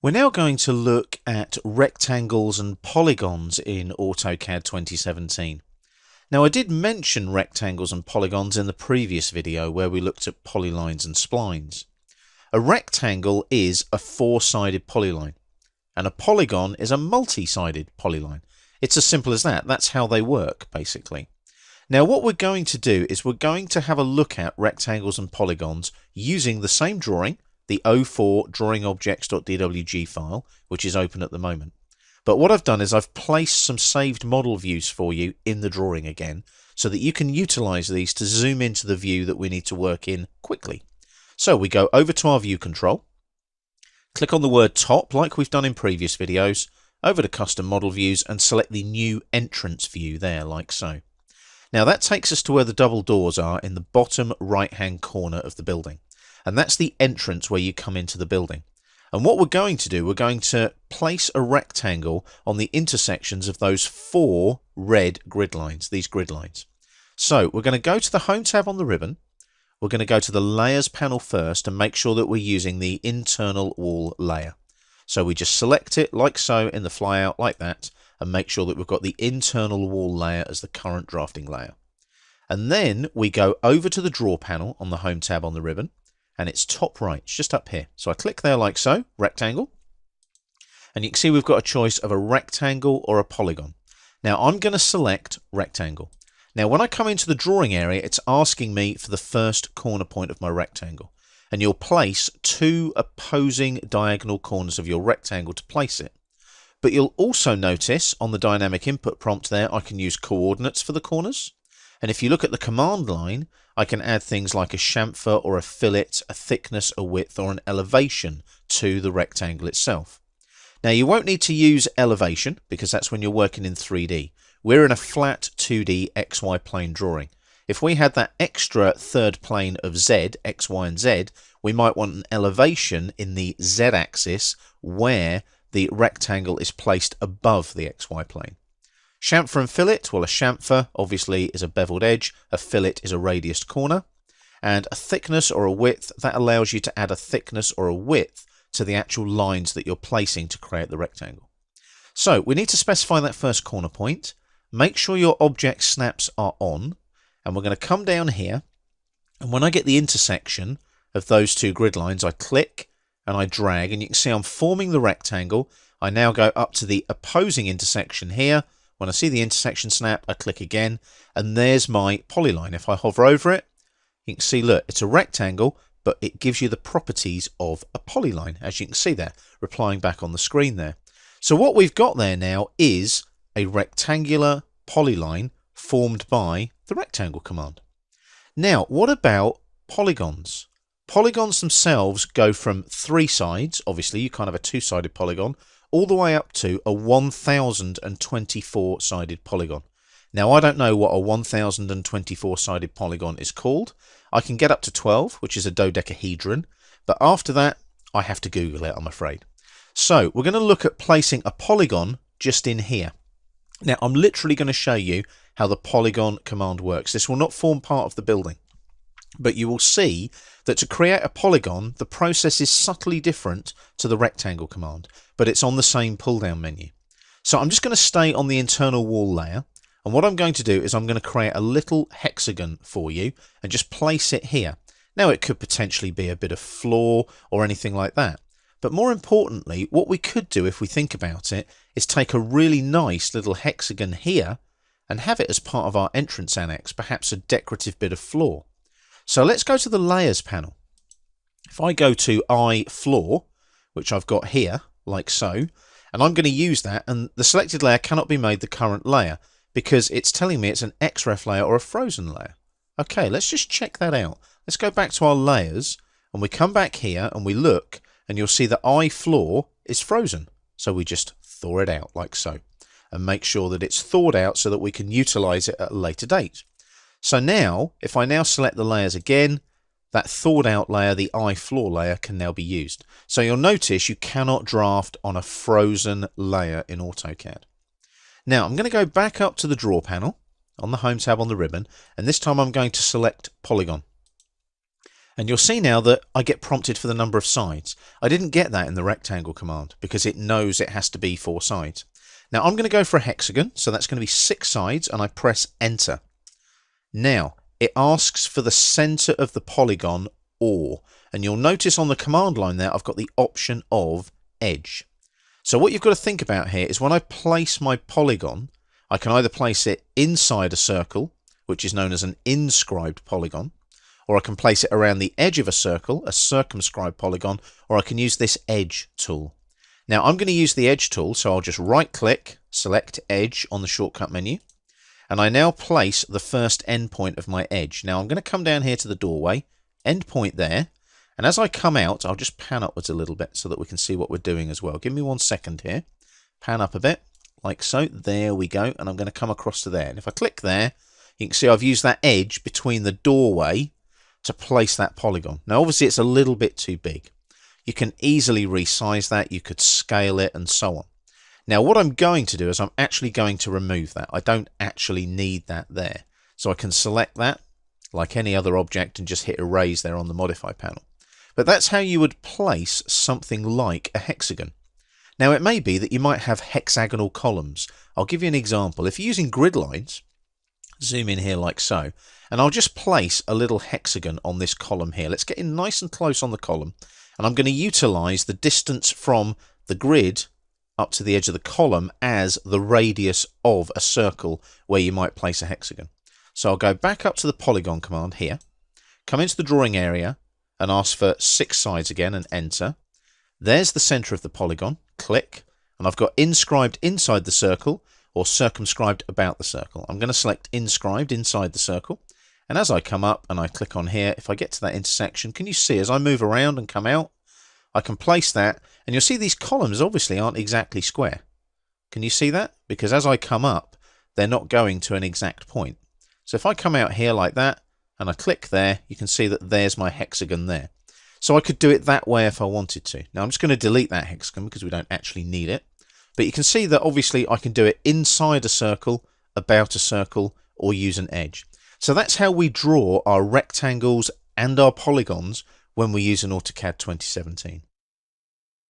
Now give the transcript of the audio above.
We're now going to look at rectangles and polygons in AutoCAD 2017. Now, I did mention rectangles and polygons in the previous video where we looked at polylines and splines. A rectangle is a four-sided polyline, and a polygon is a multi-sided polyline. It's as simple as that. That's how they work, basically. Now, what we're going to do is we're going to have a look at rectangles and polygons using the same drawing, the 04 drawingobjects.dwg file, which is open at the moment. But what I've done is I've placed some saved model views for you in the drawing again, so that you can utilize these to zoom into the view that we need to work in quickly. So we go over to our view control, click on the word top like we've done in previous videos, over to custom model views and select the new entrance view there like so. Now that takes us to where the double doors are in the bottom right hand corner of the building. And that's the entrance where you come into the building. And what we're going to do, we're going to place a rectangle on the intersections of those four red grid lines, these grid lines. So we're going to go to the Home tab on the ribbon. We're going to go to the Layers panel first and make sure that we're using the internal wall layer. So we just select it like so in the flyout like that and make sure that we've got the internal wall layer as the current drafting layer. And then we go over to the Draw panel on the Home tab on the ribbon. And it's top right, it's just up here. So I click there like so, rectangle. And you can see we've got a choice of a rectangle or a polygon. Now I'm going to select rectangle. Now when I come into the drawing area, it's asking me for the first corner point of my rectangle. And you'll place two opposing diagonal corners of your rectangle to place it. But you'll also notice on the dynamic input prompt there, I can use coordinates for the corners. And if you look at the command line, I can add things like a chamfer or a fillet, a thickness, a width, or an elevation to the rectangle itself. Now you won't need to use elevation because that's when you're working in 3D. We're in a flat 2D XY plane drawing. If we had that extra third plane of Z, X, Y, and Z, we might want an elevation in the Z axis where the rectangle is placed above the XY plane. Chamfer and fillet, well a chamfer obviously is a beveled edge, a fillet is a radiused corner, and a thickness or a width, that allows you to add a thickness or a width to the actual lines that you're placing to create the rectangle. So we need to specify that first corner point, make sure your object snaps are on, and we're going to come down here, and when I get the intersection of those two grid lines, I click and I drag, and you can see I'm forming the rectangle. I now go up to the opposing intersection here. When I see the intersection snap, I click again, and there's my polyline. If I hover over it, you can see, look, it's a rectangle, but it gives you the properties of a polyline, as you can see there, replying back on the screen there. So what we've got there now is a rectangular polyline formed by the rectangle command. Now, what about polygons? Polygons themselves go from three sides, obviously you can't have a two-sided polygon, all the way up to a 1024-sided polygon. Now I don't know what a 1024-sided polygon is called. I can get up to 12, which is a dodecahedron, but after that I have to Google it, I'm afraid. So we're going to look at placing a polygon just in here. Now I'm literally going to show you how the polygon command works. This will not form part of the building, but you will see that to create a polygon, the process is subtly different to the rectangle command, but it's on the same pull down menu. So I'm just going to stay on the internal wall layer, and what I'm going to do is I'm going to create a little hexagon for you and just place it here. Now it could potentially be a bit of floor or anything like that, but more importantly, what we could do if we think about it is take a really nice little hexagon here and have it as part of our entrance annex, perhaps a decorative bit of floor. So let's go to the Layers panel. If I go to I Floor, which I've got here, like so, and I'm going to use that, and the selected layer cannot be made the current layer because it's telling me it's an XREF layer or a frozen layer. Okay, let's just check that out. Let's go back to our layers, and we come back here and we look, and you'll see that I Floor is frozen. So we just thaw it out like so, and make sure that it's thawed out so that we can utilize it at a later date. So now, if I now select the layers again, that thawed out layer, the I Floor layer, can now be used. So you'll notice you cannot draft on a frozen layer in AutoCAD. Now I'm going to go back up to the Draw panel on the Home tab on the ribbon, and this time I'm going to select Polygon. And you'll see now that I get prompted for the number of sides. I didn't get that in the rectangle command because it knows it has to be 4 sides. Now I'm going to go for a hexagon, so that's going to be 6 sides, and I press enter. Now it asks for the center of the polygon or, and you'll notice on the command line there I've got the option of edge. So what you've got to think about here is when I place my polygon, I can either place it inside a circle, which is known as an inscribed polygon, or I can place it around the edge of a circle, a circumscribed polygon, or I can use this edge tool. Now I'm going to use the edge tool, so I'll just right click, select edge on the shortcut menu, and I now place the first endpoint of my edge. Now I'm going to come down here to the doorway, endpoint there, and as I come out, I'll just pan upwards a little bit so that we can see what we're doing as well. Give me 1 second here, pan up a bit, like so, there we go, and I'm going to come across to there. And if I click there, you can see I've used that edge between the doorway to place that polygon. Now obviously it's a little bit too big. You can easily resize that, you could scale it and so on. Now what I'm going to do is I'm actually going to remove that. I don't actually need that there. So I can select that like any other object and just hit erase there on the modify panel. But that's how you would place something like a hexagon. Now it may be that you might have hexagonal columns. I'll give you an example. If you're using grid lines, zoom in here like so, and I'll just place a little hexagon on this column here. Let's get in nice and close on the column, and I'm going to utilize the distance from the grid up to the edge of the column as the radius of a circle where you might place a hexagon. So I'll go back up to the polygon command here, come into the drawing area and ask for 6 sides again and enter. There's the center of the polygon, click, and I've got inscribed inside the circle or circumscribed about the circle. I'm going to select inscribed inside the circle, and as I come up and I click on here, if I get to that intersection, can you see as I move around and come out, I can place that, and you'll see these columns obviously aren't exactly square. Can you see that? Because as I come up, they're not going to an exact point. So if I come out here like that and I click there, you can see that there's my hexagon there. So I could do it that way if I wanted to. Now I'm just going to delete that hexagon because we don't actually need it. But you can see that obviously I can do it inside a circle, about a circle, or use an edge. So that's how we draw our rectangles and our polygons when we use an AutoCAD 2017.